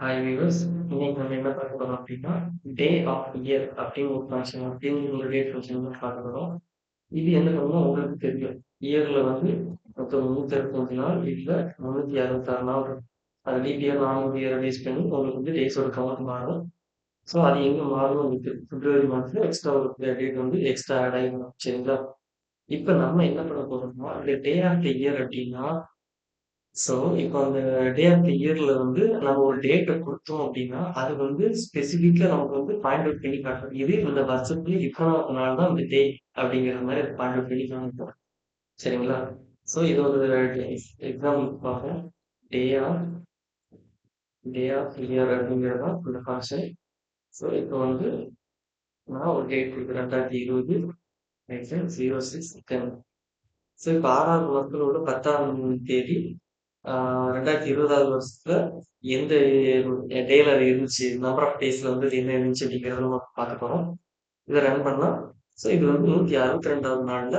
Hi viewers. இன்னைக்கு நம்ம என்ன பார்க்க போறோம் அப்படின்னா, டே ஆஃப் இயர் அப்படின்னு ஒரு ஃபங்ஷன் அப்படின்னு ஒரு டேட் ஃபங்ஷன் வந்து பார்க்க போறோம். இது என்ன பண்ணுவோம் உங்களுக்கு தெரியும். இயர்ல வந்து மொத்தம் 365 நாள் இல்ல 366 நாள் இருக்கும். அது லீப் இயர், நார்மல் இயரை பேஸ் பண்ணி உங்களுக்கு வந்து டேஸோட கவுண்ட் மாறும். ஸோ அது எங்க மாறும் உங்களுக்கு பிப்ரவரி மந்த்ல எக்ஸ்ட்ரா ஒரு டேட் வந்து எக்ஸ்ட்ரா ஆட் ஆகிடும். சரிங்களா? இப்ப நம்ம என்ன பண்ண போறோம்னா, இந்த டே ஆஃப் த இயர் அப்படின்னா ஸோ, இப்போ அந்த டே ஆஃப் த இயர்ல வந்து நம்ம ஒரு டேட்ட குடுத்தோம் அப்டின்னா, அது வந்து ஸ்பெசிஃபிக்கா நமக்கு வந்து பாயிண்ட் அவுட் பண்ணி காட்டும். இது இந்த வருஷத்துல இத்தனாவது நாள் தான் இந்த டே அப்டிங்கிற மாரி அது பாயிண்ட் அவுட் பண்ணி காமிக்கும். சரிங்களா? ஸோ, இது ஒரு எக்ஸாம்பிள் பார்ப்போம். Day of day of year அப்டிங்கிறது தான் இந்த ஃபங்ஷன். ஸோ, இப்போ வந்து நான் ஒரு டேட் குடுக்குறேன் 2020 06/10. ஸோ, இப்ப 6வது நாட்களோட 10ஆம் தேதி 2020வது வருஷத்துல எந்த டேல அது இருந்துச்சு, நம்பர் ஆஃப் டேஸ்ல வந்து அது என்ன இருந்துச்சு அப்படிங்கிறத நம்ம பார்க்க போறோம். இத ரன் பண்ணா, ஸோ இது வந்து 162வது நாள்ல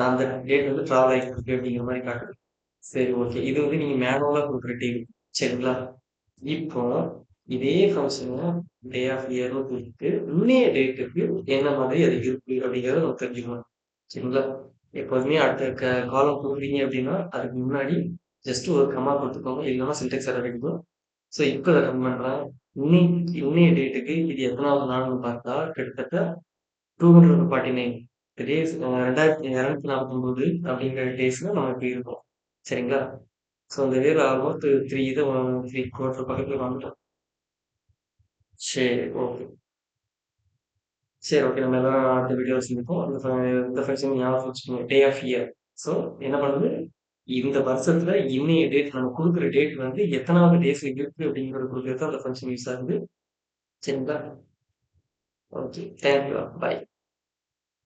அந்த டேட் வந்து ட்ராவல் ஆயிட்டு இருக்கு அப்படிங்கிற மாரி காட்டுது. சரி, ஓகே. இது வந்து நீங்க மேனுவலா குடுக்குற டேட். சரிங்களா? இப்போ இதே ஃபங்ஷன டே ஆஃப் இயர்ன்னு குடுத்துட்டு, இன்னைய டேட்டுக்கு என்ன மாதிரி அது இருக்கு அப்படிங்கிறத நம்ம தெரிஞ்சுக்கணும். சரிங்களா? எப்போதுமே அடுத்த காலம் குடுக்குறீங்க அப்படின்னா, அதுக்கு முன்னாடி ஜஸ்ட் ஒரு கமா குடுத்துக்கோங்க. இல்லன்னா சின்டாக்ஸ் எரர் அடிக்கும். ஸோ இப்ப இத ரன் பண்றேன். இன்னைய டேட்டுக்கு இது எத்தனாவது நாள்னு பார்த்தா, கிட்டத்தட்ட 249 டேஸ் 2249 அப்படிங்கிற டேஸ்ல நம்ம இப்ப இருக்கோம். சரிங்களா? ஸோ அந்த இயர் ஆல்மோஸ்ட் 3 குவார்ட்டர் பக்கத்துல வந்துட்டோம். சரி, ஓகே. சரி, ஓகே. நம்ம எல்லாரும் அடுத்த வீடியோல சந்திப்போம். இந்த ஃபங்ஷன் ஞாபகம் வச்சுக்கோங்க. டே ஆஃப் இயர். ஸோ என்ன பண்ணுது? இந்த வருஷத்துல இன்னைய டேட் நம்ம குடுக்குற டேட் வந்து எத்தனாவது டேஸ்ல இருக்கு அப்படிங்கிறத குடுக்குறது தான் அந்த ஃபங்ஷன் யூஸ் ஆகுது. சரிங்களா? ஓகே. Thank you. பாய்.